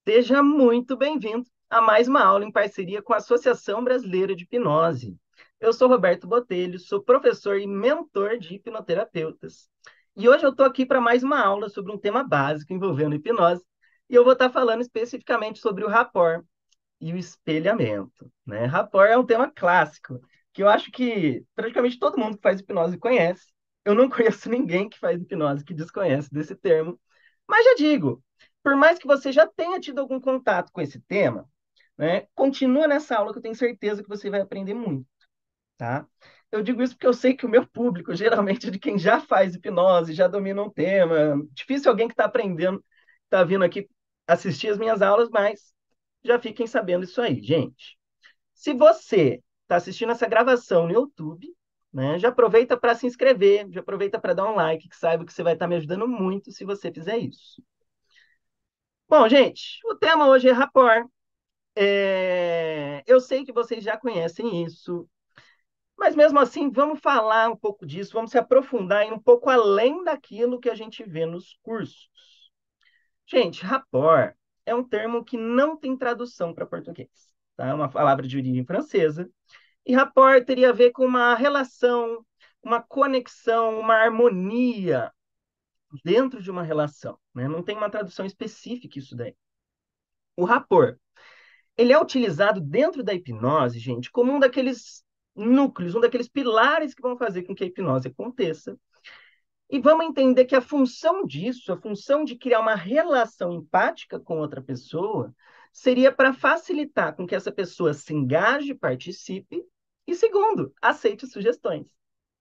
Seja muito bem-vindo a mais uma aula em parceria com a Associação Brasileira de Hipnose. Eu sou Roberto Botelho, sou professor e mentor de hipnoterapeutas. E hoje eu estou aqui para mais uma aula sobre um tema básico envolvendo hipnose. E eu vou estar falando especificamente sobre o rapport e o espelhamento, né? Rapport é um tema clássico, que eu acho que praticamente todo mundo que faz hipnose conhece. Eu não conheço ninguém que faz hipnose que desconhece desse termo, mas já digo, por mais que você já tenha tido algum contato com esse tema, né, continua nessa aula que eu tenho certeza que você vai aprender muito, tá? Eu digo isso porque eu sei que o meu público, geralmente, é de quem já faz hipnose, já domina um tema. Difícil alguém que está aprendendo, está vindo aqui assistir as minhas aulas, mas já fiquem sabendo isso aí, gente. Se você está assistindo essa gravação no YouTube, né, já aproveita para se inscrever, já aproveita para dar um like, que saiba que você vai estar me ajudando muito se você fizer isso. Bom, gente, o tema hoje é rapport. Eu sei que vocês já conhecem isso, mas mesmo assim, vamos falar um pouco disso, vamos se aprofundar em um pouco além daquilo que a gente vê nos cursos. Gente, rapport é um termo que não tem tradução para português, tá? É uma palavra de origem francesa. E rapport teria a ver com uma relação, uma conexão, uma harmonia dentro de uma relação, né? Não tem uma tradução específica isso daí. O rapport, ele é utilizado dentro da hipnose, gente, como um daqueles núcleos, um daqueles pilares que vão fazer com que a hipnose aconteça. E vamos entender que a função disso, a função de criar uma relação empática com outra pessoa, seria para facilitar com que essa pessoa se engaje, participe e, segundo, aceite sugestões.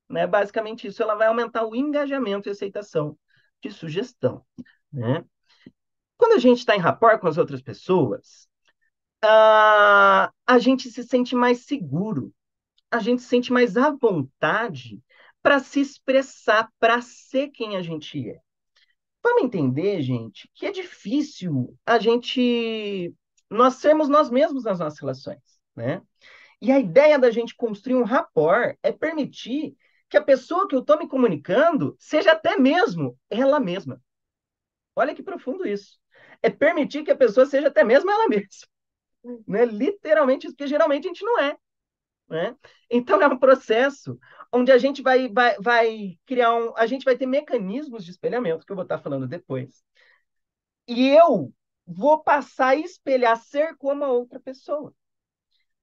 Né? Basicamente, isso ela vai aumentar o engajamento e aceitação de sugestão. Né? Quando a gente está em rapport com as outras pessoas, a gente se sente mais seguro, a gente se sente mais à vontade para se expressar, para ser quem a gente é. Vamos entender, gente, que é difícil nós sermos nós mesmos nas nossas relações, né? E a ideia da gente construir um rapport é permitir que a pessoa que eu estou me comunicando seja até mesmo ela mesma. Olha que profundo isso. É permitir que a pessoa seja até mesmo ela mesma, né? Literalmente isso, porque geralmente a gente não é, né? Então é um processo onde a gente vai criar a gente vai ter mecanismos de espelhamento que eu vou estar falando depois. E eu vou passar a espelhar ser como a outra pessoa,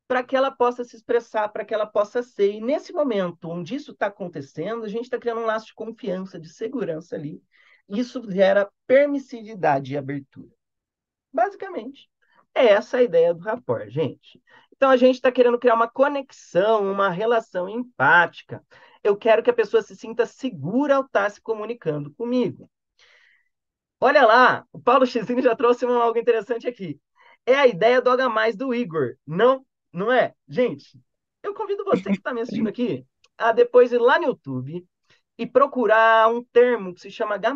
para que ela possa se expressar, para que ela possa ser. E nesse momento onde isso está acontecendo, a gente está criando um laço de confiança, de segurança ali. Isso gera permissividade e abertura. Basicamente, é essa a ideia do rapport, gente. Então, a gente está querendo criar uma conexão, uma relação empática. Eu quero que a pessoa se sinta segura ao estar se comunicando comigo. Olha lá, o Paulo Xini já trouxe algo interessante aqui. É a ideia do H+, do Igor. Não, não é? Gente, eu convido você que está me assistindo aqui a depois ir lá no YouTube e procurar um termo que se chama H+,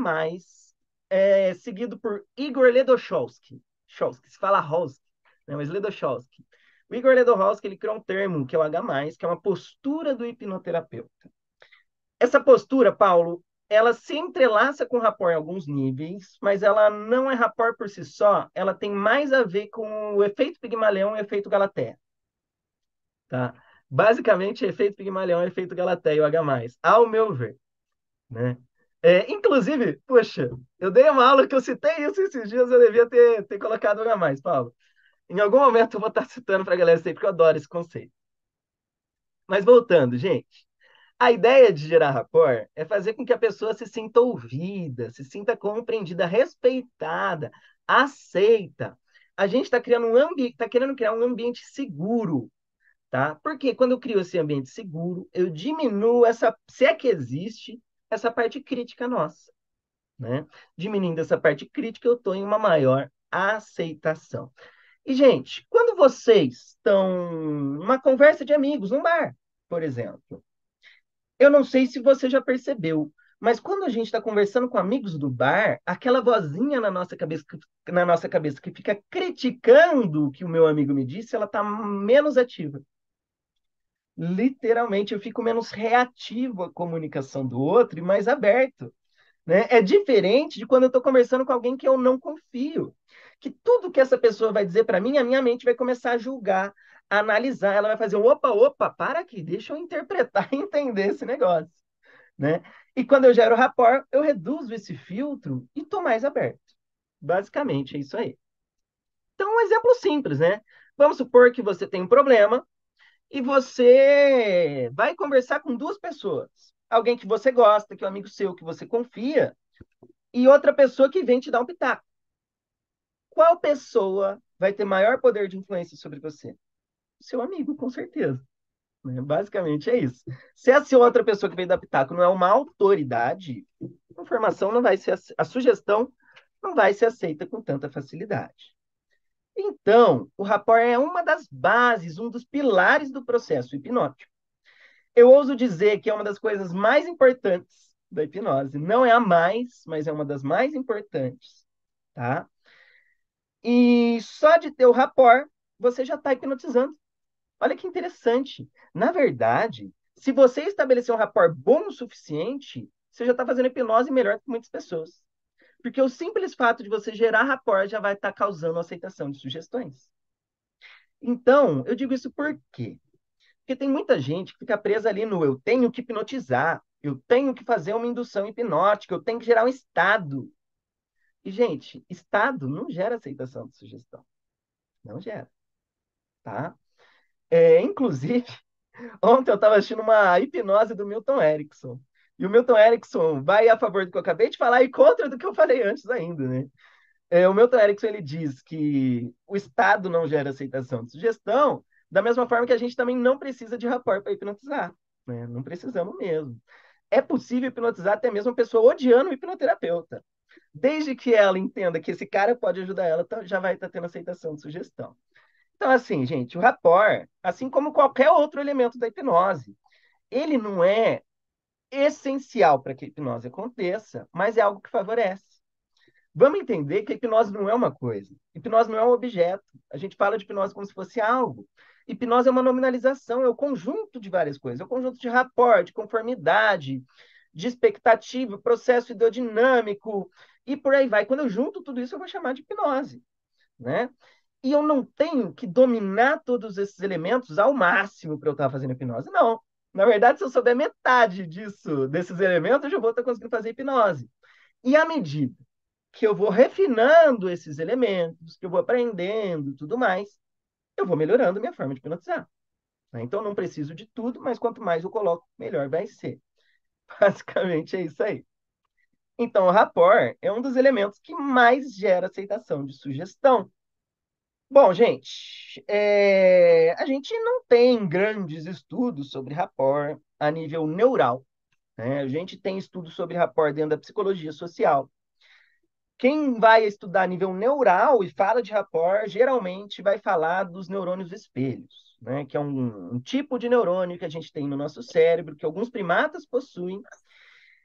seguido por Igor Ledochowski. Se fala Hosky, né, mas Ledochowski. O Igor Ledochowski, ele criou um termo que é o H+, que é uma postura do hipnoterapeuta. Essa postura, Paulo, ela se entrelaça com o rapport em alguns níveis, mas ela não é rapport por si só, ela tem mais a ver com o efeito Pigmalion e o efeito Galatea, tá? Basicamente, efeito Pigmalion e efeito Galatea, o H+, ao meu ver, né? Inclusive, poxa, eu dei uma aula que eu citei isso esses dias, eu devia ter colocado o H+, Paulo. Em algum momento eu vou estar citando para a galera isso aí, porque eu adoro esse conceito. Mas voltando, gente. A ideia de gerar rapport é fazer com que a pessoa se sinta ouvida, se sinta compreendida, respeitada, aceita. A gente está criando um ambiente, está querendo criar um ambiente seguro, tá? Porque quando eu crio esse ambiente seguro, eu diminuo essa, se é que existe, essa parte crítica nossa, né? Diminuindo essa parte crítica, eu estou em uma maior aceitação. E, gente, quando vocês estão numa conversa de amigos, num bar, por exemplo, eu não sei se você já percebeu, mas quando a gente está conversando com amigos do bar, aquela vozinha na nossa cabeça que fica criticando o que o meu amigo me disse, ela está menos ativa. Literalmente, eu fico menos reativo à comunicação do outro e mais aberto. Né? É diferente de quando eu estou conversando com alguém que eu não confio. que tudo que essa pessoa vai dizer para mim, a minha mente vai começar a julgar, a analisar, ela vai fazer um opa, opa, para aqui, deixa eu interpretar e entender esse negócio, né? E quando eu gero rapport, eu reduzo esse filtro e estou mais aberto. Basicamente, é isso aí. Então, um exemplo simples, né? Vamos supor que você tem um problema e você vai conversar com duas pessoas. Alguém que você gosta, que é um amigo seu, que você confia, e outra pessoa que vem te dar um pitaco. Qual pessoa vai ter maior poder de influência sobre você? Seu amigo, com certeza. Né? Basicamente é isso. Se essa outra pessoa que veio dar pitaco não é uma autoridade, a informação não vai ser, a sugestão não vai ser aceita com tanta facilidade. Então, o rapport é uma das bases, um dos pilares do processo hipnótico. Eu ouso dizer que é uma das coisas mais importantes da hipnose. Não é a mais, mas é uma das mais importantes, tá? E só de ter o rapport, você já está hipnotizando. Olha que interessante. Na verdade, se você estabelecer um rapport bom o suficiente, você já está fazendo hipnose melhor que muitas pessoas. Porque o simples fato de você gerar rapport já vai estar causando aceitação de sugestões. Então, eu digo isso por quê? Porque tem muita gente que fica presa ali no eu tenho que hipnotizar, eu tenho que fazer uma indução hipnótica, eu tenho que gerar um estado. E, gente, estado não gera aceitação de sugestão. Não gera, tá? Inclusive, ontem eu estava assistindo uma hipnose do Milton Erickson. E o Milton Erickson vai a favor do que eu acabei de falar e contra do que eu falei antes ainda, né? O Milton Erickson ele diz que o Estado não gera aceitação de sugestão, da mesma forma que a gente também não precisa de rapport para hipnotizar. Né? Não precisamos mesmo. É possível hipnotizar até mesmo a pessoa odiando o hipnoterapeuta. Desde que ela entenda que esse cara pode ajudar ela, já vai estar tendo aceitação de sugestão. Então, assim, gente, o rapport, assim como qualquer outro elemento da hipnose, ele não é essencial para que a hipnose aconteça, mas é algo que favorece. Vamos entender que a hipnose não é uma coisa. Hipnose não é um objeto. A gente fala de hipnose como se fosse algo. Hipnose é uma nominalização, é o conjunto de várias coisas. É o conjunto de rapport, de conformidade, de expectativa, processo ideodinâmico e por aí vai. Quando eu junto tudo isso, eu vou chamar de hipnose, né? E eu não tenho que dominar todos esses elementos ao máximo para eu estar fazendo hipnose. Não. Na verdade, se eu souber metade disso, desses elementos, eu já vou estar conseguindo fazer hipnose. E à medida que eu vou refinando esses elementos, que eu vou aprendendo e tudo mais, eu vou melhorando a minha forma de hipnotizar. Né? Então, não preciso de tudo, mas quanto mais eu coloco, melhor vai ser. Basicamente é isso aí. Então, o rapport é um dos elementos que mais gera aceitação de sugestão. Bom, gente, a gente não tem grandes estudos sobre rapport a nível neural. Né? A gente tem estudos sobre rapport dentro da psicologia social. Quem vai estudar a nível neural e fala de rapport, geralmente vai falar dos neurônios espelhos, né? Que é um tipo de neurônio que a gente tem no nosso cérebro, que alguns primatas possuem,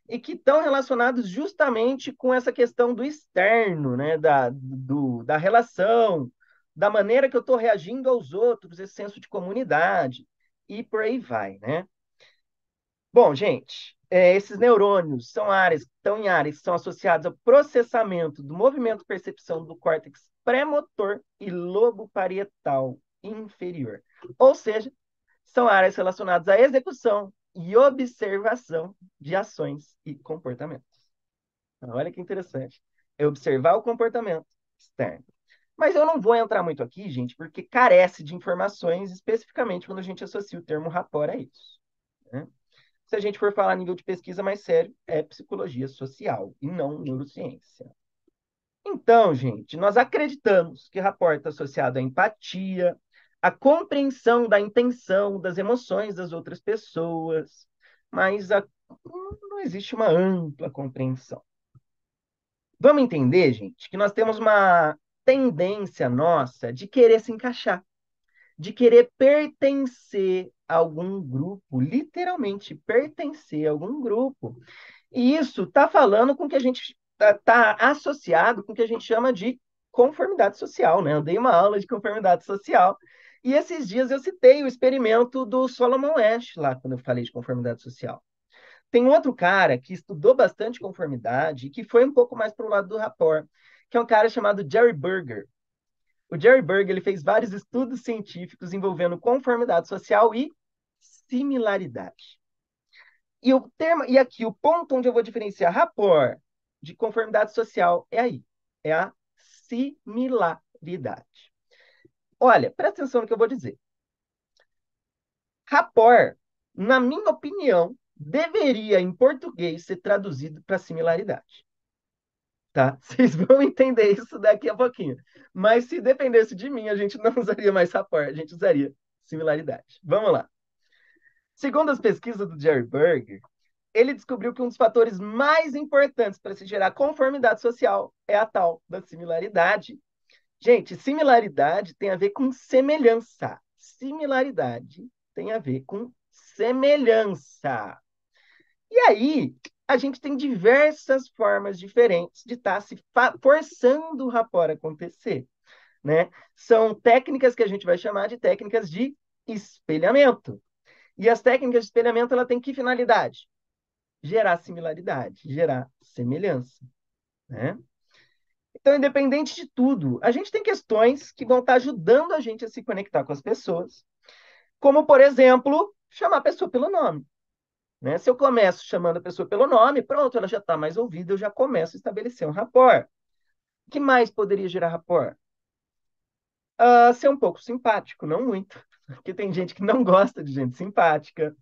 e que estão relacionados justamente com essa questão do externo, né? Da relação, da maneira que eu estou reagindo aos outros, esse senso de comunidade, e por aí vai, né? Bom, gente, esses neurônios são áreas, estão em áreas que são associadas ao processamento do movimento percepção do córtex pré-motor e lobo parietal inferior. Ou seja, são áreas relacionadas à execução e observação de ações e comportamentos. Então, olha que interessante. É observar o comportamento externo. Mas eu não vou entrar muito aqui, gente, porque carece de informações, especificamente quando a gente associa o termo rapport a isso. Né? Se a gente for falar a nível de pesquisa mais sério, é psicologia social e não neurociência. Então, gente, nós acreditamos que rapport está associado à empatia, à compreensão da intenção, das emoções das outras pessoas, mas não existe uma ampla compreensão. Vamos entender, gente, que nós temos uma tendência nossa de querer se encaixar, de querer pertencer a algum grupo, literalmente pertencer a algum grupo. E isso está falando com o que a gente está associado com o que a gente chama de conformidade social, né? Eu dei uma aula de conformidade social. E esses dias eu citei o experimento do Solomon Asch, lá, quando eu falei de conformidade social. Tem outro cara que estudou bastante conformidade e que foi um pouco mais para o lado do rapport, que é um cara chamado Jerry Berger. O Jerry Berger ele fez vários estudos científicos envolvendo conformidade social e similaridade. E aqui, o ponto onde eu vou diferenciar rapport de conformidade social é aí. É a similaridade. Olha, presta atenção no que eu vou dizer. Rapport, na minha opinião, deveria, em português, ser traduzido para similaridade. Tá? Vocês vão entender isso daqui a pouquinho. Mas se dependesse de mim, a gente não usaria mais rapport, a gente usaria similaridade. Vamos lá. Segundo as pesquisas do Jerry Berger, ele descobriu que um dos fatores mais importantes para se gerar conformidade social é a tal da similaridade. Gente, similaridade tem a ver com semelhança. Similaridade tem a ver com semelhança. E aí, a gente tem diversas formas diferentes de estar se forçando o rapport a acontecer, né? São técnicas que a gente vai chamar de técnicas de espelhamento. E as técnicas de espelhamento, ela tem que finalidade? Gerar similaridade, gerar semelhança, né? Então, independente de tudo, a gente tem questões que vão estar ajudando a gente a se conectar com as pessoas, como, por exemplo, chamar a pessoa pelo nome. Né? Se eu começo chamando a pessoa pelo nome, pronto, ela já está mais ouvida, eu já começo a estabelecer um rapport. O que mais poderia gerar rapport? Ser um pouco simpático, não muito, porque tem gente que não gosta de gente simpática,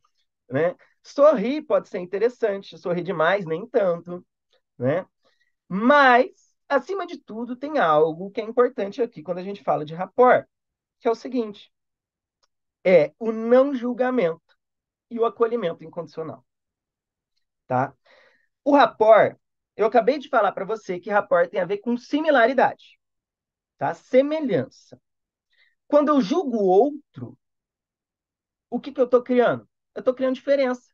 né? Sorrir pode ser interessante, sorrir demais, nem tanto, né? Mas, acima de tudo, tem algo que é importante aqui quando a gente fala de rapport, que é o seguinte: é o não julgamento e o acolhimento incondicional, tá? O rapport, eu acabei de falar para você que rapport tem a ver com similaridade, tá? Semelhança. Quando eu julgo o outro, o que eu estou criando? Eu estou criando diferença.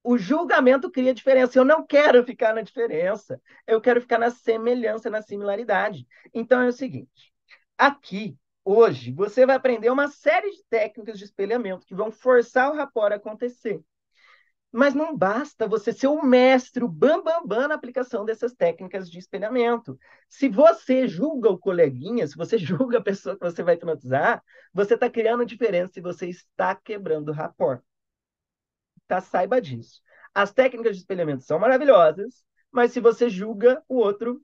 O julgamento cria diferença. Eu não quero ficar na diferença. Eu quero ficar na semelhança, na similaridade. Então é o seguinte: aqui, hoje, você vai aprender uma série de técnicas de espelhamento que vão forçar o rapport a acontecer. Mas não basta você ser o mestre, o bam, bam na aplicação dessas técnicas de espelhamento. Se você julga o coleguinha, se você julga a pessoa que você vai hipnotizar, você está criando diferença e você está quebrando o rapport. Tá? Saiba disso. As técnicas de espelhamento são maravilhosas, mas se você julga o outro,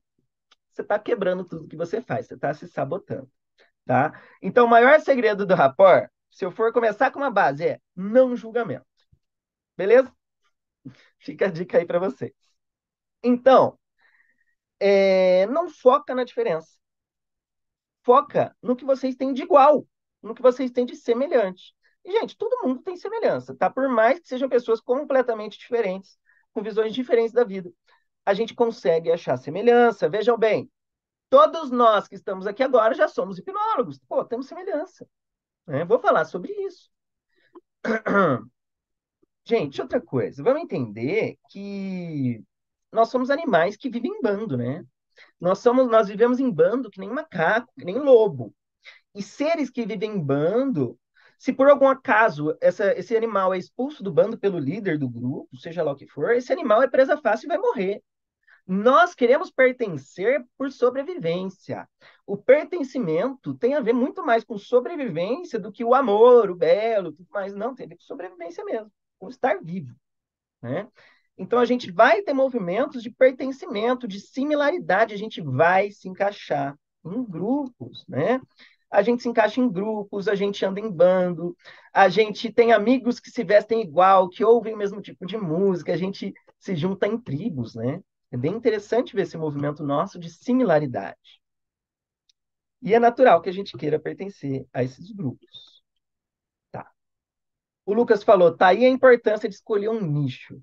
você está quebrando tudo que você faz, você está se sabotando. Tá? Então, o maior segredo do rapport, se eu for começar com uma base, é não julgamento. Beleza? Fica a dica aí para vocês. Então, não foca na diferença. Foca no que vocês têm de igual, no que vocês têm de semelhante. E, gente, todo mundo tem semelhança, tá? Por mais que sejam pessoas completamente diferentes, com visões diferentes da vida, a gente consegue achar semelhança. Vejam bem, todos nós que estamos aqui agora já somos hipnólogos. Pô, temos semelhança. Né? Vou falar sobre isso. Gente, outra coisa, vamos entender que nós somos animais que vivem em bando, né? Nós vivemos em bando que nem macaco, que nem lobo. E seres que vivem em bando, se por algum acaso esse animal é expulso do bando pelo líder do grupo, seja lá o que for, esse animal é presa fácil e vai morrer. Nós queremos pertencer por sobrevivência. O pertencimento tem a ver muito mais com sobrevivência do que o amor, o belo, tudo mais. Não, tem a ver com sobrevivência mesmo, com estar vivo, né? Então a gente vai ter movimentos de pertencimento, de similaridade, a gente vai se encaixar em grupos, né? A gente se encaixa em grupos, a gente anda em bando, a gente tem amigos que se vestem igual, que ouvem o mesmo tipo de música, a gente se junta em tribos, né? É bem interessante ver esse movimento nosso de similaridade. E é natural que a gente queira pertencer a esses grupos. Tá. O Lucas falou, tá aí a importância de escolher um nicho.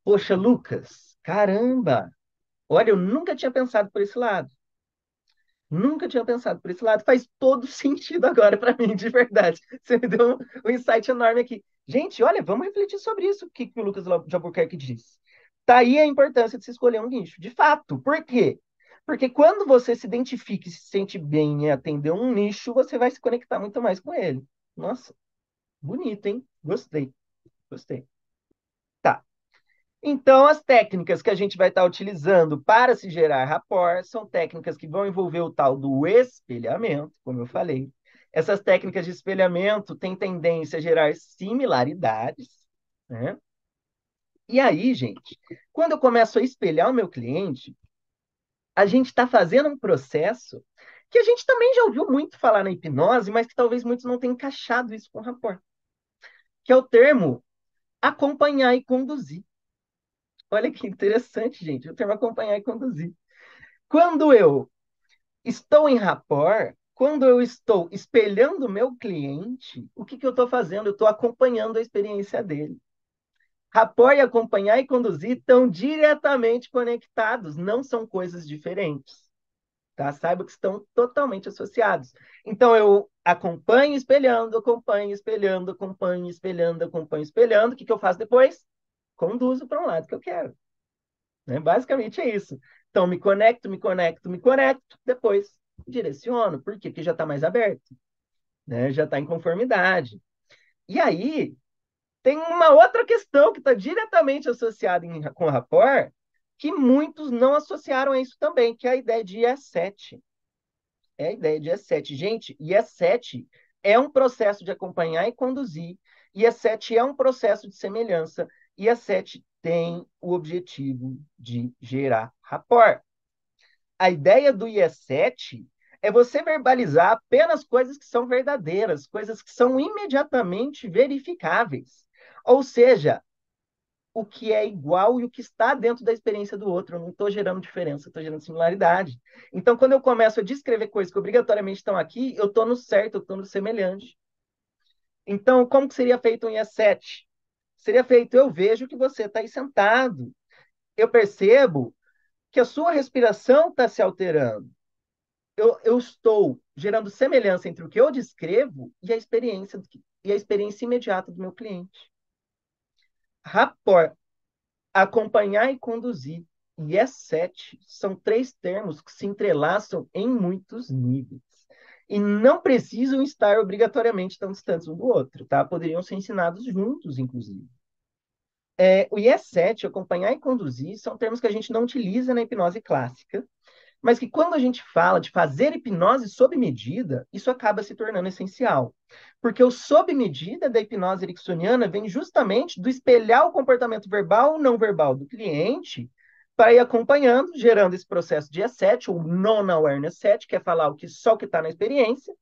Poxa, Lucas, caramba! Olha, eu nunca tinha pensado por esse lado. Nunca tinha pensado por esse lado. Faz todo sentido agora para mim, de verdade. Você me deu um insight enorme aqui. Gente, olha, vamos refletir sobre isso. O que o Lucas de Albuquerque diz? Tá aí a importância de se escolher um nicho. De fato. Por quê? Porque quando você se identifica e se sente bem em atender um nicho, você vai se conectar muito mais com ele. Nossa, bonito, hein? Gostei. Gostei. Tá. Então, as técnicas que a gente vai estar utilizando para se gerar rapport são técnicas que vão envolver o tal do espelhamento, como eu falei. Essas técnicas de espelhamento têm tendência a gerar similaridades, né? E aí, gente, quando eu começo a espelhar o meu cliente, a gente está fazendo um processo que a gente também já ouviu muito falar na hipnose, mas que talvez muitos não tenham encaixado isso com rapport, que é o termo acompanhar e conduzir. Olha que interessante, gente, o termo acompanhar e conduzir. Quando eu estou em rapport, quando eu estou espelhando o meu cliente, o que eu estou fazendo? Eu estou acompanhando a experiência dele. Rapport e acompanhar e conduzir estão diretamente conectados, não são coisas diferentes. Tá? Saiba que estão totalmente associados. Então, eu acompanho espelhando, acompanho espelhando, acompanho espelhando, acompanho espelhando. O que eu faço depois? Conduzo para um lado que eu quero. Né? Basicamente é isso. Então, me conecto, me conecto, me conecto, depois direciono. Por quê? Porque já está mais aberto, né? Já está em conformidade. E aí, tem uma outra questão que está diretamente associada com o rapport, que muitos não associaram a isso também, que é a ideia de IE7. É a ideia de E7. Gente, IE7 é um processo de acompanhar e conduzir. IE7 é um processo de semelhança. IE7 tem o objetivo de gerar rapport. A ideia do IE7 é você verbalizar apenas coisas que são verdadeiras, coisas que são imediatamente verificáveis. Ou seja, o que é igual e o que está dentro da experiência do outro. Eu não estou gerando diferença, estou gerando similaridade. Então, quando eu começo a descrever coisas que obrigatoriamente estão aqui, eu estou no certo, eu estou no semelhante. Então, como que seria feito um IE7? Seria feito, eu vejo que você está aí sentado. Eu percebo que a sua respiração está se alterando. Eu estou gerando semelhança entre o que eu descrevo e a experiência imediata do meu cliente. Rapport, acompanhar e conduzir. E E7 são três termos que se entrelaçam em muitos níveis. E não precisam estar obrigatoriamente tão distantes um do outro, tá? Poderiam ser ensinados juntos, inclusive. O IE7, acompanhar e conduzir, são termos que a gente não utiliza na hipnose clássica, mas que quando a gente fala de fazer hipnose sob medida, isso acaba se tornando essencial. Porque o sob medida da hipnose ericksoniana vem justamente do espelhar o comportamento verbal ou não verbal do cliente para ir acompanhando, gerando esse processo de E7, ou non-awareness set, que é falar só o que está na experiência,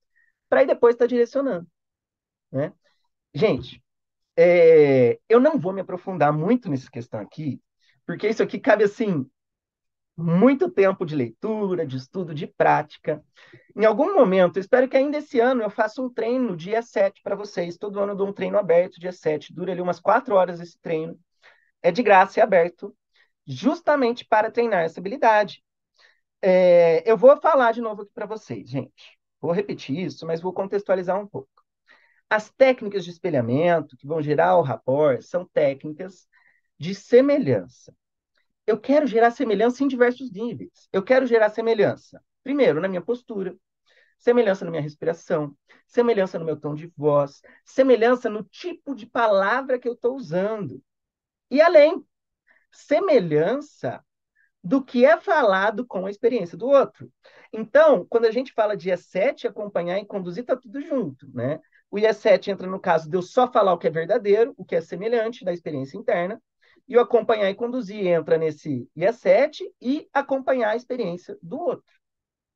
para ir depois estar direcionando. Né? Gente, eu não vou me aprofundar muito nessa questão aqui, porque isso aqui cabe assim muito tempo de leitura, de estudo, de prática. Em algum momento, espero que ainda esse ano eu faça um treino dia 7 para vocês. Todo ano eu dou um treino aberto dia 7. Dura ali umas 4 horas esse treino. É de graça, é aberto, justamente para treinar essa habilidade. Eu vou falar de novo aqui para vocês, gente. Vou repetir isso, mas vou contextualizar um pouco. As técnicas de espelhamento que vão gerar o rapport são técnicas de semelhança. Eu quero gerar semelhança em diversos níveis. Eu quero gerar semelhança, primeiro, na minha postura, semelhança na minha respiração, semelhança no meu tom de voz, semelhança no tipo de palavra que eu estou usando. E além, semelhança do que é falado com a experiência do outro. Então, quando a gente fala de E7, acompanhar e conduzir, está tudo junto, né? O IE7 entra no caso de eu só falar o que é verdadeiro, o que é semelhante da experiência interna, e o acompanhar e conduzir entra nesse IE7 e acompanhar a experiência do outro,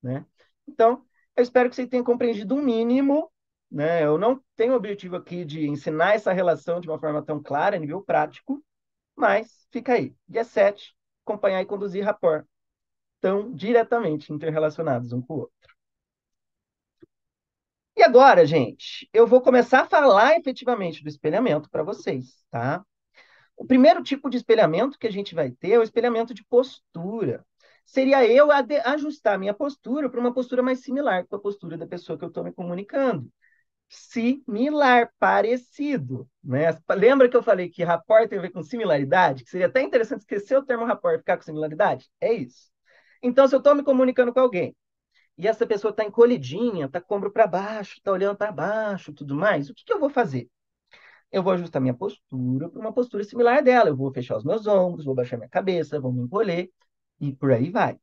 né? Então, eu espero que você tenha compreendido um mínimo, né? Eu não tenho o objetivo aqui de ensinar essa relação de uma forma tão clara, a nível prático, mas fica aí. IE7, acompanhar e conduzir rapport, estão diretamente interrelacionados um com o outro. E agora, gente, eu vou começar a falar efetivamente do espelhamento para vocês, tá? O primeiro tipo de espelhamento que a gente vai ter é o espelhamento de postura. Seria eu ajustar minha postura para uma postura mais similar com a postura da pessoa que eu estou me comunicando. Similar, parecido, né? Lembra que eu falei que rapport tem a ver com similaridade? Que seria até interessante esquecer o termo rapport e ficar com similaridade? É isso. Então, se eu estou me comunicando com alguém e essa pessoa está encolhidinha, está com o ombro para baixo, está olhando para baixo, tudo mais, o que eu vou fazer? eu vou ajustar minha postura para uma postura similar dela. Eu vou fechar os meus ombros, vou baixar minha cabeça, vou me encolher e por aí vai.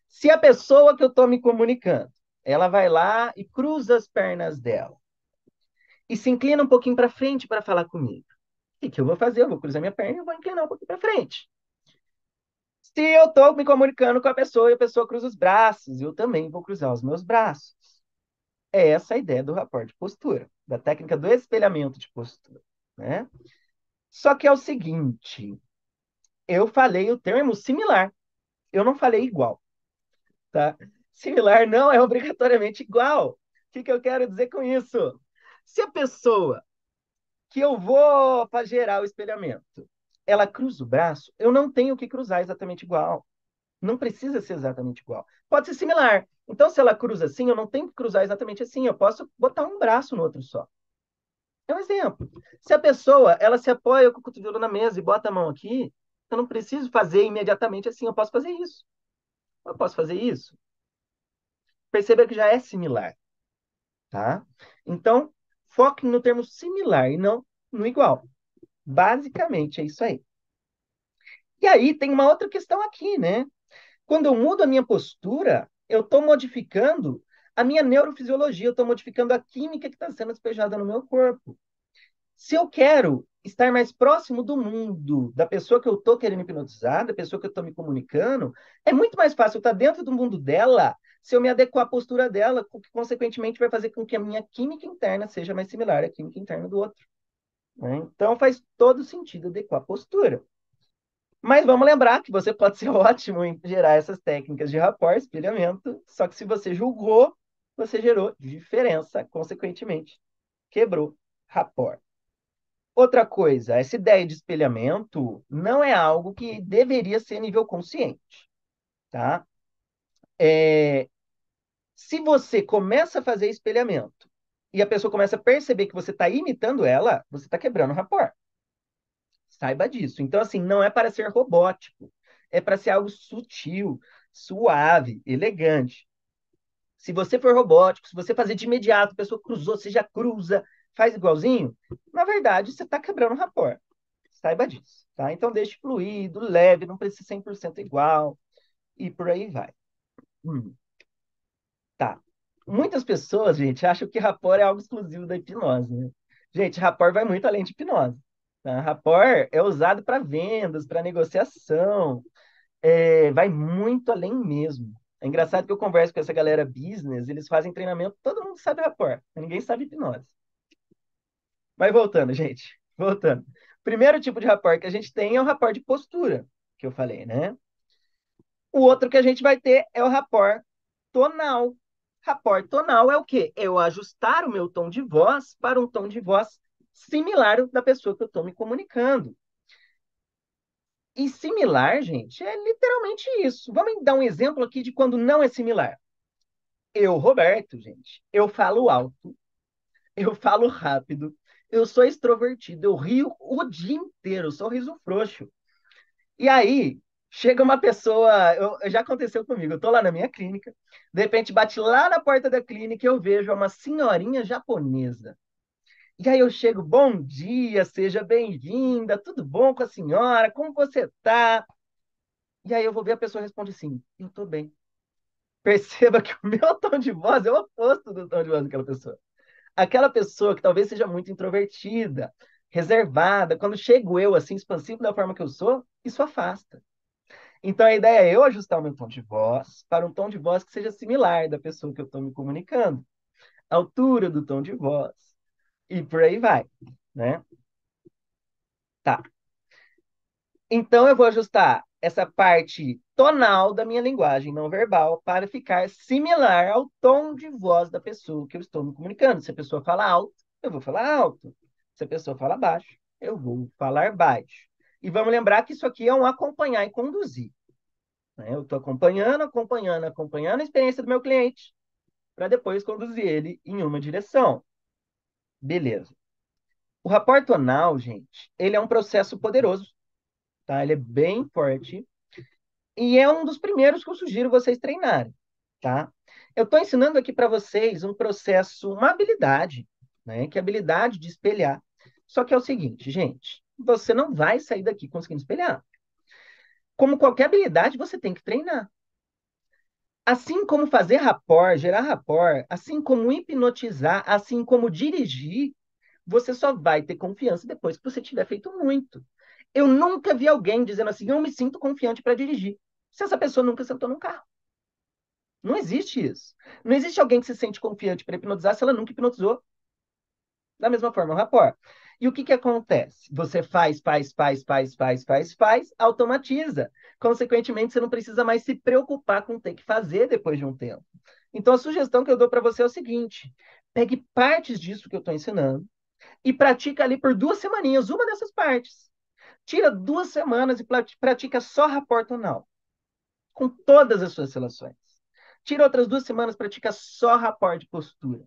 Se a pessoa que eu estou me comunicando, ela vai lá e cruza as pernas dela e se inclina um pouquinho para frente para falar comigo. O que eu vou fazer? Eu vou cruzar minha perna e vou inclinar um pouquinho para frente. Se eu estou me comunicando com a pessoa e a pessoa cruza os braços, eu também vou cruzar os meus braços. É essa a ideia do rapport de postura, da técnica do espelhamento de postura, né? Só que é o seguinte, eu falei o termo similar, eu não falei igual, tá? Similar não é obrigatoriamente igual. O que que eu quero dizer com isso? Se a pessoa que eu vou para gerar o espelhamento, ela cruza o braço, eu não tenho que cruzar exatamente igual. Não precisa ser exatamente igual. Pode ser similar. Então, se ela cruza assim, eu não tenho que cruzar exatamente assim. Eu posso botar um braço no outro só. É um exemplo. Se a pessoa, ela se apoia com o cotovelo na mesa e bota a mão aqui, eu não preciso fazer imediatamente assim. Eu posso fazer isso. Eu posso fazer isso. Perceba que já é similar, tá? Então, foque no termo similar e não no igual. Basicamente, é isso aí. E aí, tem uma outra questão aqui, né? Quando eu mudo a minha postura, eu estou modificando a minha neurofisiologia, eu estou modificando a química que está sendo despejada no meu corpo. Se eu quero estar mais próximo do mundo, da pessoa que eu estou querendo hipnotizar, da pessoa que eu estou me comunicando, é muito mais fácil eu estar dentro do mundo dela se eu me adequar à postura dela, o que consequentemente vai fazer com que a minha química interna seja mais similar à química interna do outro, né? Então faz todo sentido adequar a postura. Mas vamos lembrar que você pode ser ótimo em gerar essas técnicas de rapport, espelhamento, só que se você julgou, você gerou diferença, consequentemente, quebrou rapport. Outra coisa, essa ideia de espelhamento não é algo que deveria ser nível consciente, tá? Se você começa a fazer espelhamento e a pessoa começa a perceber que você está imitando ela, você está quebrando rapport. Saiba disso. Então, assim, não é para ser robótico, é para ser algo sutil, suave, elegante. Se você for robótico, se você fazer de imediato, a pessoa cruzou, você já cruza, faz igualzinho, na verdade, você está quebrando o rapport. Saiba disso, tá? Então, deixe fluido, leve, não precisa ser 100% igual, e por aí vai. Hum, tá. Muitas pessoas, gente, acham que rapport é algo exclusivo da hipnose, né? Gente, rapport vai muito além de hipnose. Tá? Rapport é usado para vendas, para negociação, vai muito além mesmo. É engraçado que eu converso com essa galera business, eles fazem treinamento, todo mundo sabe rapport, mas ninguém sabe hipnose. Mas voltando, gente, voltando. Primeiro tipo de rapport que a gente tem é o rapport de postura, que eu falei, né? O outro que a gente vai ter é o rapport tonal. Rapport tonal é o quê? É eu ajustar o meu tom de voz para um tom de voz similar da pessoa que eu estou me comunicando. E similar, gente, é literalmente isso. Vamos dar um exemplo aqui de quando não é similar. Eu, Roberto, gente, eu falo alto, eu falo rápido, eu sou extrovertido, eu rio o dia inteiro, eu sou riso frouxo. E aí, chega uma pessoa, já aconteceu comigo, eu tô lá na minha clínica, de repente bate lá na porta da clínica e eu vejo uma senhorinha japonesa. E aí eu chego, bom dia, seja bem-vinda, tudo bom com a senhora? Como você tá? E aí eu vou ver a pessoa responde assim, eu tô bem. Perceba que o meu tom de voz é o oposto do tom de voz daquela pessoa. Aquela pessoa que talvez seja muito introvertida, reservada, quando chego eu assim, expansivo da forma que eu sou, isso afasta. Então a ideia é eu ajustar o meu tom de voz para um tom de voz que seja similar da pessoa que eu estou me comunicando, a altura do tom de voz e por aí vai, né? Tá. Então eu vou ajustar essa parte tonal da minha linguagem não verbal para ficar similar ao tom de voz da pessoa que eu estou me comunicando. Se a pessoa fala alto, eu vou falar alto. Se a pessoa fala baixo, eu vou falar baixo. E vamos lembrar que isso aqui é um acompanhar e conduzir, né? Eu estou acompanhando, acompanhando, acompanhando a experiência do meu cliente para depois conduzir ele em uma direção. Beleza. O rapport tonal, gente, ele é um processo poderoso, tá? Ele é bem forte. E é um dos primeiros que eu sugiro vocês treinarem, tá? Eu estou ensinando aqui para vocês um processo, uma habilidade, né? Que é a habilidade de espelhar. Só que é o seguinte, gente, você não vai sair daqui conseguindo espelhar. Como qualquer habilidade, você tem que treinar. Assim como fazer rapport, gerar rapport, assim como hipnotizar, assim como dirigir, você só vai ter confiança depois que você tiver feito muito. Eu nunca vi alguém dizendo assim, eu me sinto confiante para dirigir, se essa pessoa nunca sentou num carro. Não existe isso. Não existe alguém que se sente confiante para hipnotizar se ela nunca hipnotizou. Da mesma forma, o rapport. E o que que acontece? Você faz, automatiza. Consequentemente, você não precisa mais se preocupar com ter que fazer depois de um tempo. Então, a sugestão que eu dou para você é o seguinte: pegue partes disso que eu estou ensinando e pratica ali por 2 semaninhas, uma dessas partes. Tira 2 semanas e pratica só rapport tonal, com todas as suas relações. Tira outras 2 semanas, pratica só rapport de postura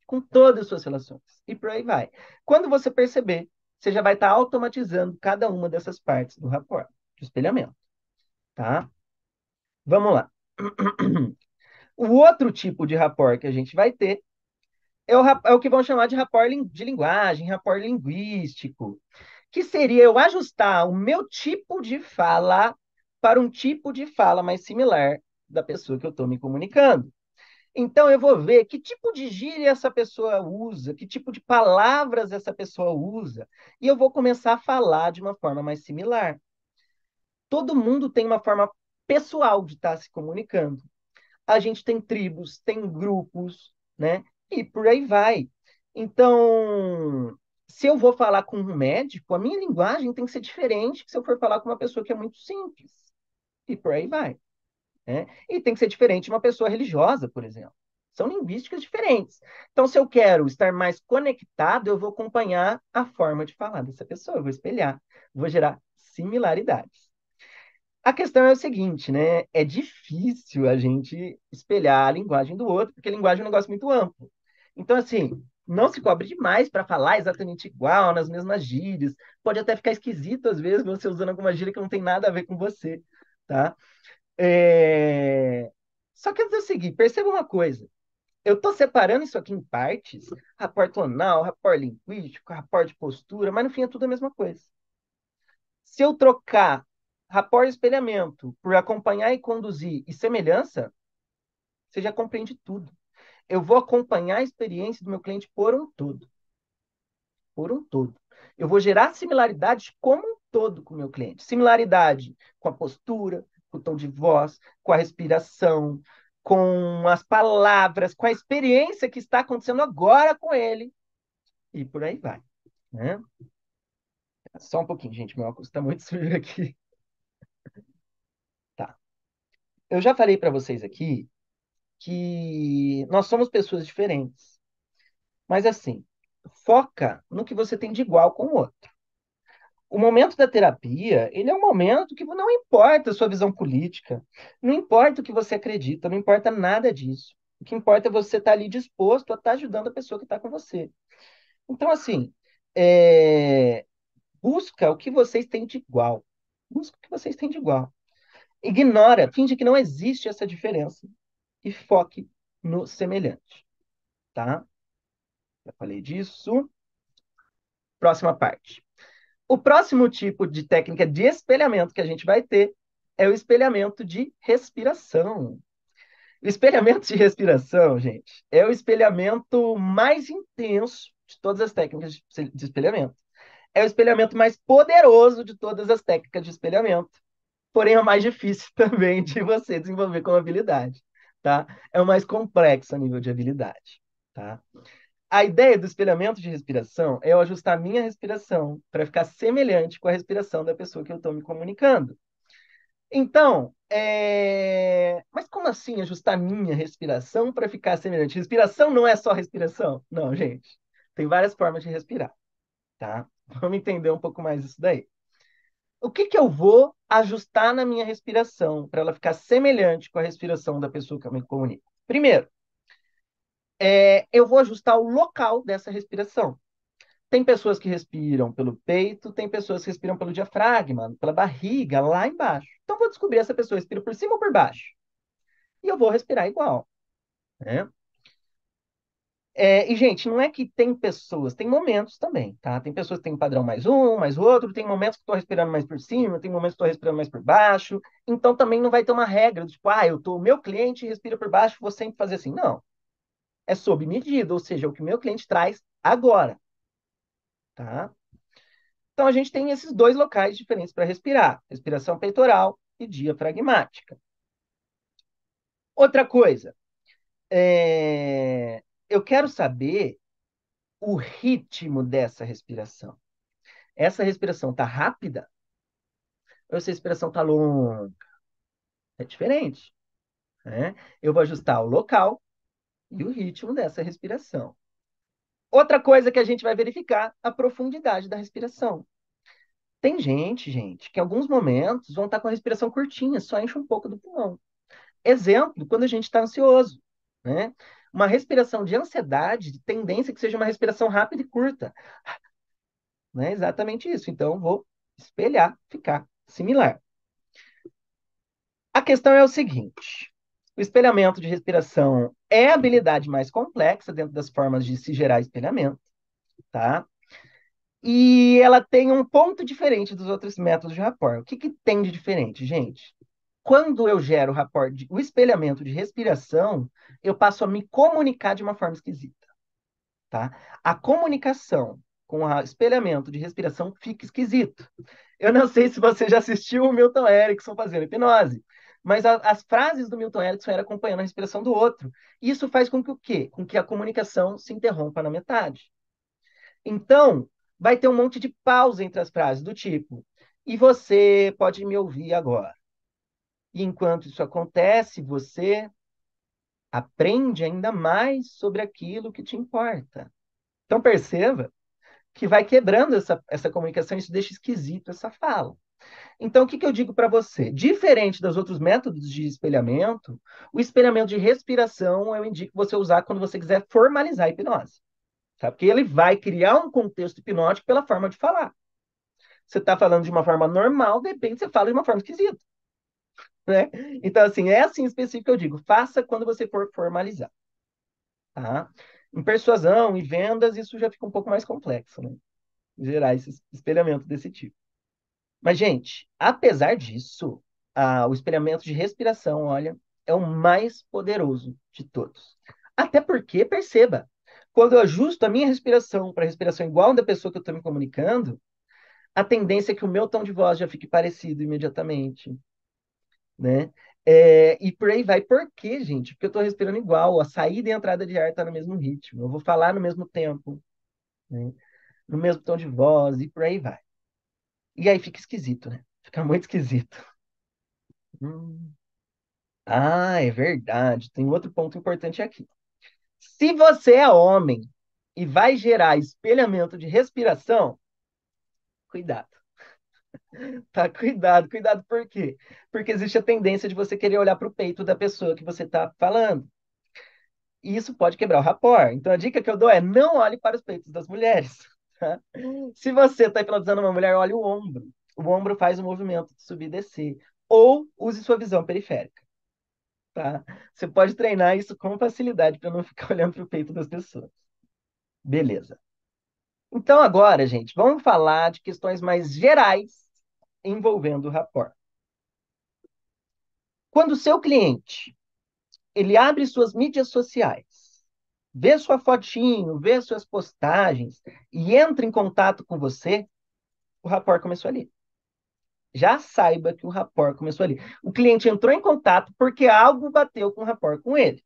com todas as suas relações. E por aí vai. Quando você perceber, você já vai estar automatizando cada uma dessas partes do rapport, do espelhamento, tá? Vamos lá. O outro tipo de rapport que a gente vai ter é o que vão chamar de rapport de linguagem, rapport linguístico, que seria eu ajustar o meu tipo de fala para um tipo de fala mais similar da pessoa que eu estou me comunicando. Então, eu vou ver que tipo de gíria essa pessoa usa, que tipo de palavras essa pessoa usa, e eu vou começar a falar de uma forma mais similar. Todo mundo tem uma forma pessoal de estar se comunicando. A gente tem tribos, tem grupos, né? E por aí vai. Então, se eu vou falar com um médico, a minha linguagem tem que ser diferente que se eu for falar com uma pessoa que é muito simples. E por aí vai, né? E tem que ser diferente de uma pessoa religiosa, por exemplo. São linguísticas diferentes. Então, se eu quero estar mais conectado, eu vou acompanhar a forma de falar dessa pessoa, eu vou espelhar, vou gerar similaridades. A questão é o seguinte, né? É difícil a gente espelhar a linguagem do outro, porque a linguagem é um negócio muito amplo. Então, assim, não se cobre demais para falar exatamente igual, nas mesmas gírias. Pode até ficar esquisito, às vezes, você usando alguma gíria que não tem nada a ver com você, tá? Só que antes de eu seguir, perceba uma coisa. Eu estou separando isso aqui em partes, rapport tonal, rapport linguístico, rapport de postura, mas no fim é tudo a mesma coisa. Se eu trocar rapport e espelhamento por acompanhar e conduzir e semelhança, você já compreende tudo. Eu vou acompanhar a experiência do meu cliente por um todo. Por um todo. Eu vou gerar similaridades como um todo com o meu cliente. Similaridade com a postura, com o tom de voz, com a respiração, com as palavras, com a experiência que está acontecendo agora com ele. E por aí vai. Né? Só um pouquinho, gente. Meu óculos está muito sujo aqui. Tá. Eu já falei para vocês aqui que nós somos pessoas diferentes. Mas assim, foca no que você tem de igual com o outro. O momento da terapia, ele é um momento que não importa a sua visão política, não importa o que você acredita, não importa nada disso. O que importa é você estar ali disposto a estar ajudando a pessoa que está com você. Então, assim, busca o que vocês têm de igual. Busca o que vocês têm de igual. Ignora, finge que não existe essa diferença e foque no semelhante, tá? Já falei disso. Próxima parte. O próximo tipo de técnica de espelhamento que a gente vai ter é o espelhamento de respiração. O espelhamento de respiração, gente, é o espelhamento mais intenso de todas as técnicas de espelhamento. É o espelhamento mais poderoso de todas as técnicas de espelhamento. Porém, é o mais difícil também de você desenvolver como habilidade, tá? É o mais complexo a nível de habilidade, tá? A ideia do espelhamento de respiração é eu ajustar a minha respiração para ficar semelhante com a respiração da pessoa que eu estou me comunicando. Então, mas como assim ajustar a minha respiração para ficar semelhante? Respiração não é só respiração? Não, gente. Tem várias formas de respirar, tá? Vamos entender um pouco mais isso daí. O que que eu vou ajustar na minha respiração para ela ficar semelhante com a respiração da pessoa que eu me comunico? Primeiro, eu vou ajustar o local dessa respiração. Tem pessoas que respiram pelo peito, tem pessoas que respiram pelo diafragma, pela barriga, lá embaixo. Então, vou descobrir se essa pessoa respira por cima ou por baixo. E eu vou respirar igual, né? E, gente, não é que tem pessoas, tem momentos também, tá? Tem pessoas que têm um padrão mais um, mais outro, tem momentos que estou respirando mais por cima, tem momentos que estou respirando mais por baixo. Então também não vai ter uma regra, tipo, o meu cliente respira por baixo, vou sempre fazer assim. Não. É sob medida, ou seja, é o que o meu cliente traz agora, tá? Então a gente tem esses dois locais diferentes para respirar: respiração peitoral e diafragmática. Outra coisa, eu quero saber o ritmo dessa respiração. Essa respiração está rápida ou essa respiração está longa? É diferente, né? Eu vou ajustar o local e o ritmo dessa respiração. Outra coisa que a gente vai verificar, a profundidade da respiração. Tem gente, que em alguns momentos vão estar com a respiração curtinha, só enche um pouco do pulmão. Exemplo, quando a gente está ansioso, né? Uma respiração de ansiedade, de tendência que seja uma respiração rápida e curta, né? Exatamente isso. Então, vou espelhar, ficar similar. A questão é o seguinte: o espelhamento de respiração é a habilidade mais complexa dentro das formas de se gerar espelhamento, tá? E ela tem um ponto diferente dos outros métodos de rapport. O que que tem de diferente, gente? Quando eu gero o espelhamento de respiração, eu passo a me comunicar de uma forma esquisita, tá? A comunicação com o espelhamento de respiração fica esquisito. Eu não sei se você já assistiu o Milton Erickson fazendo hipnose, mas as frases do Milton Erickson eram acompanhando a respiração do outro. Isso faz com que o quê? Com que a comunicação se interrompa na metade. Então, vai ter um monte de pausa entre as frases, do tipo, e você pode me ouvir agora. E enquanto isso acontece, você aprende ainda mais sobre aquilo que te importa. Então, perceba que vai quebrando essa comunicação, isso deixa esquisito essa fala. Então, o que que eu digo para você? Diferente dos outros métodos de espelhamento, o espelhamento de respiração eu indico você usar quando você quiser formalizar a hipnose. Tá? Porque ele vai criar um contexto hipnótico pela forma de falar. Você está falando de uma forma normal, de repente você fala de uma forma esquisita. Né? Então, assim, é assim específico que eu digo: faça quando você for formalizar. Tá? Em persuasão e vendas, isso já fica um pouco mais complexo, né? Gerar esse espelhamento desse tipo. Mas, gente, apesar disso, o espelhamento de respiração, olha, é o mais poderoso de todos. Até porque, perceba, quando eu ajusto a minha respiração para a respiração igual da pessoa que eu estou me comunicando, a tendência é que o meu tom de voz já fique parecido imediatamente, né? E por aí vai. Por quê, gente? Porque eu estou respirando igual, a saída e a entrada de ar está no mesmo ritmo, eu vou falar no mesmo tempo, né? No mesmo tom de voz, e por aí vai. E aí fica esquisito, né? Fica muito esquisito. Hum. É verdade. Tem outro ponto importante aqui. Se você é homem e vai gerar espelhamento de respiração, cuidado. Tá? Cuidado, cuidado por quê? Porque existe a tendência de você querer olhar para o peito da pessoa que você está falando. E isso pode quebrar o rapport. Então a dica que eu dou é: não olhe para os peitos das mulheres. Tá? Se você está hipnotizando uma mulher, olhe o ombro. O ombro faz o movimento de subir e descer. Ou use sua visão periférica. Tá? Você pode treinar isso com facilidade para não ficar olhando para o peito das pessoas. Beleza. Então agora, gente, vamos falar de questões mais gerais envolvendo o rapport. Quando o seu cliente ele abre suas mídias sociais, vê sua fotinho, vê suas postagens e entra em contato com você, o rapport começou ali. Já saiba que o rapport começou ali. O cliente entrou em contato porque algo bateu com o rapport com ele.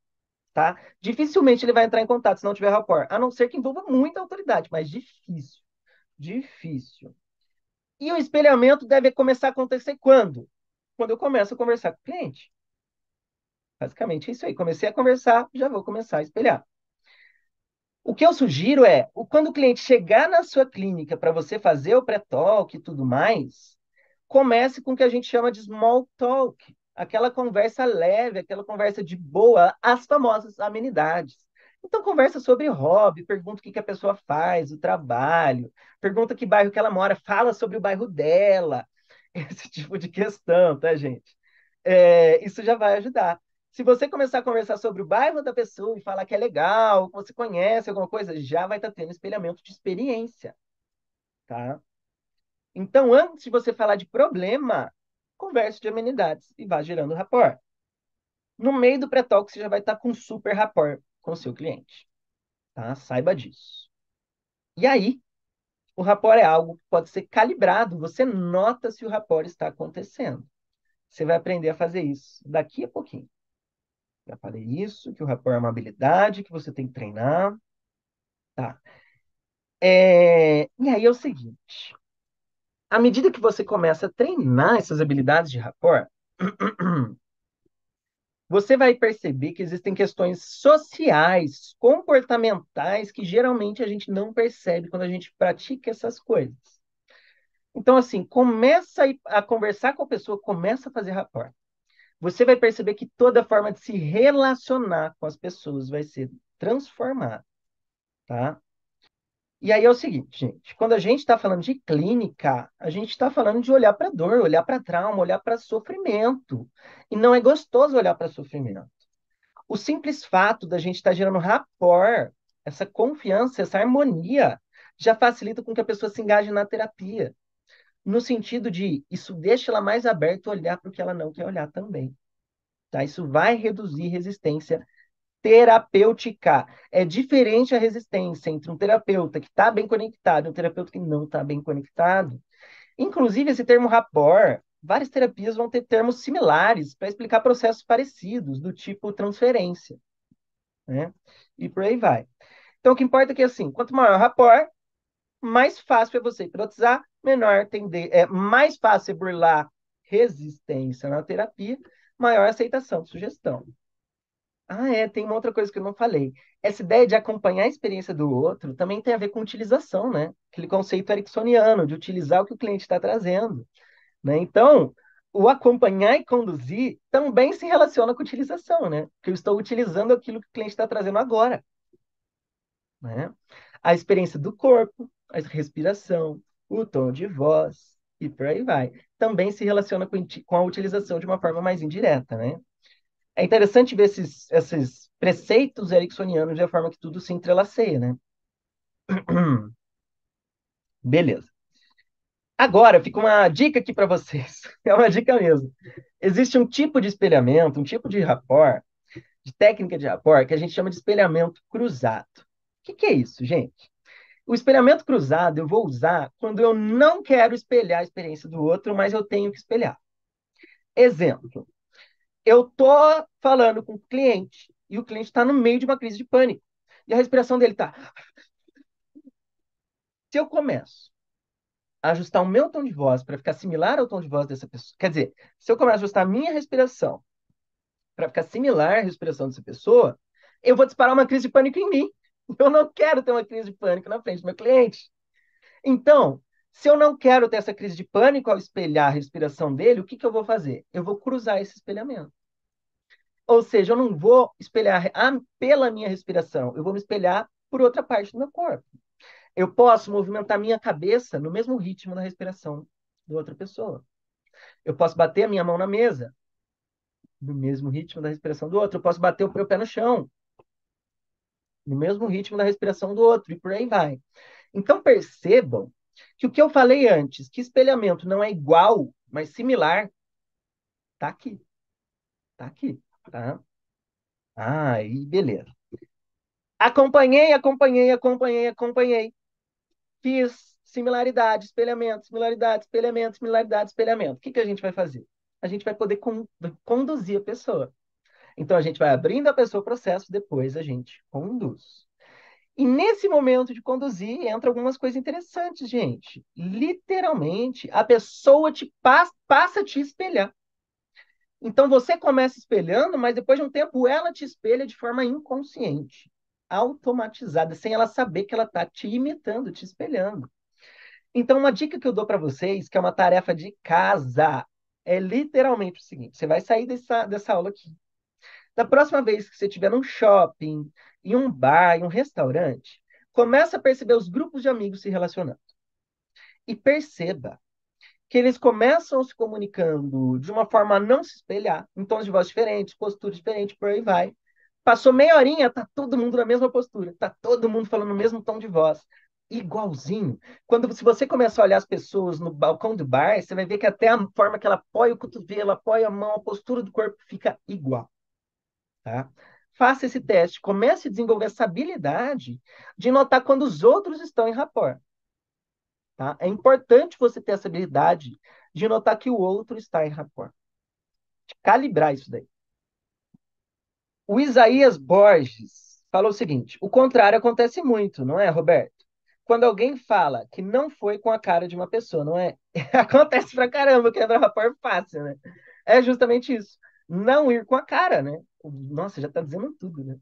Tá? Dificilmente ele vai entrar em contato se não tiver rapport, a não ser que envolva muita autoridade, mas difícil, difícil. E o espelhamento deve começar a acontecer quando? Quando eu começo a conversar com o cliente. Basicamente é isso aí. Comecei a conversar, já vou começar a espelhar. O que eu sugiro é, quando o cliente chegar na sua clínica para você fazer o pré-talk e tudo mais, comece com o que a gente chama de small talk, aquela conversa leve, aquela conversa de boa, as famosas amenidades. Então, conversa sobre hobby, pergunta o que que a pessoa faz, o trabalho, pergunta que bairro que ela mora, fala sobre o bairro dela, esse tipo de questão, tá, gente? Isso já vai ajudar. Se você começar a conversar sobre o bairro da pessoa e falar que é legal, que você conhece alguma coisa, já vai estar tendo espelhamento de experiência, tá? Então, antes de você falar de problema, converse de amenidades e vá gerando rapport. No meio do pré-talk, você já vai estar com super rapport com o seu cliente, tá? Saiba disso. E aí, o rapport é algo que pode ser calibrado. Você nota se o rapport está acontecendo. Você vai aprender a fazer isso daqui a pouquinho. Já falei isso, que o rapport é uma habilidade que você tem que treinar. Tá. E aí é o seguinte: à medida que você começa a treinar essas habilidades de rapport, você vai perceber que existem questões sociais, comportamentais, que geralmente a gente não percebe quando a gente pratica essas coisas. Então, assim, começa a conversar com a pessoa, começa a fazer rapport. Você vai perceber que toda forma de se relacionar com as pessoas vai ser transformada, tá? E aí é o seguinte, gente, quando a gente está falando de clínica, a gente está falando de olhar para dor, olhar para trauma, olhar para sofrimento. E não é gostoso olhar para sofrimento. O simples fato da gente estar gerando rapport, essa confiança, essa harmonia, já facilita com que a pessoa se engaje na terapia. No sentido de isso deixa ela mais aberta a olhar para o que ela não quer olhar também. Tá? Isso vai reduzir resistência terapêutica. É diferente a resistência entre um terapeuta que está bem conectado e um terapeuta que não está bem conectado. Inclusive, esse termo rapport, várias terapias vão ter termos similares para explicar processos parecidos, do tipo transferência, né? E por aí vai. Então, o que importa é que, assim, quanto maior o rapport, mais fácil é você hipnotizar, mais fácil é burlar resistência na terapia, maior a aceitação de sugestão. Ah, tem uma outra coisa que eu não falei. Essa ideia de acompanhar a experiência do outro também tem a ver com utilização, né? Aquele conceito ericksoniano de utilizar o que o cliente está trazendo, né? Então, o acompanhar e conduzir também se relaciona com utilização, né? Porque eu estou utilizando aquilo que o cliente está trazendo agora, né? A experiência do corpo, a respiração, o tom de voz e por aí vai. Também se relaciona com a utilização de uma forma mais indireta, né? É interessante ver esses preceitos ericksonianos de forma que tudo se entrelaceia, né? Beleza. Agora, fica uma dica aqui para vocês. É uma dica mesmo. Existe um tipo de espelhamento, um tipo de rapport, de técnica de rapport, que a gente chama de espelhamento cruzado. O que é isso, gente? O espelhamento cruzado eu vou usar quando eu não quero espelhar a experiência do outro, mas eu tenho que espelhar. Exemplo, eu tô falando com o cliente e o cliente está no meio de uma crise de pânico. E a respiração dele tá. Se eu começo a ajustar o meu tom de voz para ficar similar ao tom de voz dessa pessoa, quer dizer, se eu começo a ajustar a minha respiração para ficar similar à respiração dessa pessoa, eu vou disparar uma crise de pânico em mim. Eu não quero ter uma crise de pânico na frente do meu cliente. Então, se eu não quero ter essa crise de pânico ao espelhar a respiração dele, o que eu vou fazer? Eu vou cruzar esse espelhamento. Ou seja, eu não vou espelhar pela minha respiração, eu vou me espelhar por outra parte do meu corpo. Eu posso movimentar minha cabeça no mesmo ritmo da respiração da outra pessoa. Eu posso bater a minha mão na mesa no mesmo ritmo da respiração do outro. Eu posso bater o meu pé no chão no mesmo ritmo da respiração do outro e por aí vai. Então percebam que o que eu falei antes, que espelhamento não é igual, mas similar, tá aqui. Tá aqui, tá? Aí, beleza. Acompanhei. Fiz similaridade, espelhamento, similaridade, espelhamento, similaridade, espelhamento. O que a gente vai fazer? A gente vai poder conduzir a pessoa. Então, a gente vai abrindo a pessoa o processo, depois a gente conduz. E nesse momento de conduzir, entra algumas coisas interessantes, gente. Literalmente, a pessoa passa a te espelhar. Então, você começa espelhando, mas depois de um tempo, ela te espelha de forma inconsciente, automatizada, sem ela saber que ela está te imitando, te espelhando. Então, uma dica que eu dou para vocês, que é uma tarefa de casa, é literalmente o seguinte: você vai sair dessa aula aqui. Da próxima vez que você estiver num shopping, em um bar, em um restaurante, começa a perceber os grupos de amigos se relacionando. E perceba que eles começam se comunicando de uma forma a não se espelhar, em tons de voz diferentes, posturas diferentes, por aí vai. Passou meia horinha, tá todo mundo na mesma postura, tá todo mundo falando o mesmo tom de voz, igualzinho. Quando se você começa a olhar as pessoas no balcão do bar, você vai ver que até a forma que ela apoia o cotovelo, apoia a mão, a postura do corpo fica igual, tá? Faça esse teste, comece a desenvolver essa habilidade de notar quando os outros estão em rapport, tá? É importante você ter essa habilidade de notar que o outro está em rapport, de calibrar isso daí. O Isaías Borges falou o seguinte: o contrário acontece muito, não é, Roberto? Quando alguém fala que não foi com a cara de uma pessoa, não é? Acontece pra caramba, quebra rapport fácil, né? É justamente isso. Não ir com a cara, né? Nossa, já tá dizendo tudo, né?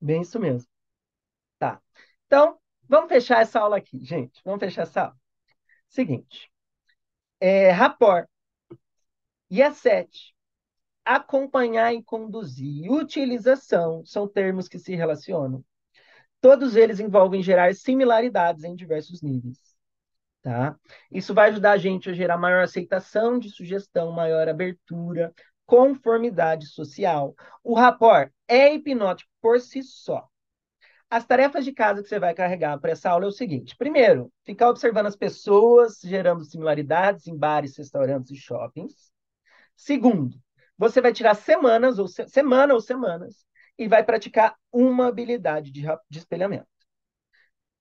Bem isso mesmo. Tá. Então, vamos fechar essa aula aqui, gente. Vamos fechar essa aula. Seguinte, rapport. E a 7. Acompanhar e conduzir. Utilização são termos que se relacionam. Todos eles envolvem gerar similaridades em diversos níveis, tá? Isso vai ajudar a gente a gerar maior aceitação de sugestão, maior abertura, conformidade social. O rapport é hipnótico por si só. As tarefas de casa que você vai carregar para essa aula é o seguinte: primeiro, ficar observando as pessoas, gerando similaridades em bares, restaurantes e shoppings. Segundo, você vai tirar semana ou semanas e vai praticar uma habilidade de espelhamento.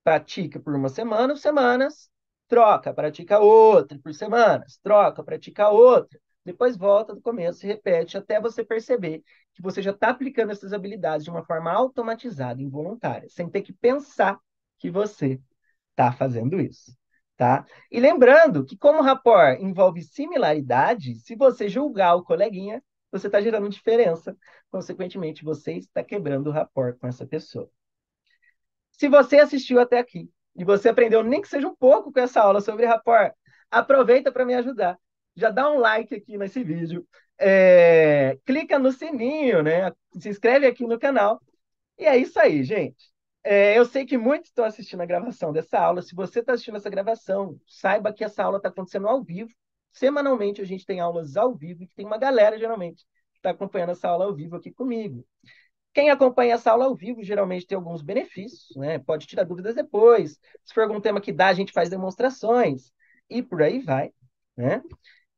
Pratica por uma semana ou semanas, troca, pratica outra por semanas, troca, pratica outra. Depois volta do começo e repete até você perceber que você já está aplicando essas habilidades de uma forma automatizada, involuntária, sem ter que pensar que você está fazendo isso, tá? E lembrando que como rapport envolve similaridade, se você julgar o coleguinha, você está gerando diferença. Consequentemente, você está quebrando o rapport com essa pessoa. Se você assistiu até aqui e você aprendeu nem que seja um pouco com essa aula sobre rapport, aproveita para me ajudar. Já dá um like aqui nesse vídeo, clica no sininho, né? Se inscreve aqui no canal. E é isso aí, gente. Eu sei que muitos estão assistindo a gravação dessa aula. Se você está assistindo essa gravação, saiba que essa aula está acontecendo ao vivo. Semanalmente a gente tem aulas ao vivo e que tem uma galera, geralmente, que está acompanhando essa aula ao vivo aqui comigo. Quem acompanha essa aula ao vivo geralmente tem alguns benefícios, né? Pode tirar dúvidas depois. Se for algum tema que dá, a gente faz demonstrações e por aí vai, né?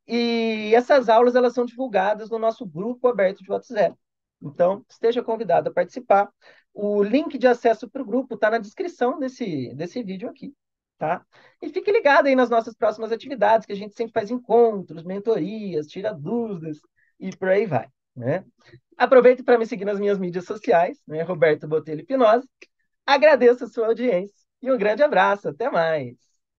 E essas aulas elas são divulgadas no nosso grupo aberto de WhatsApp. Então, esteja convidado a participar. O link de acesso para o grupo está na descrição desse vídeo aqui, tá? E fique ligado aí nas nossas próximas atividades, que a gente sempre faz encontros, mentorias, tira dúvidas e por aí vai, né? Aproveito para me seguir nas minhas mídias sociais, né? Roberto Botelho Hipnose. Agradeço a sua audiência e um grande abraço. Até mais.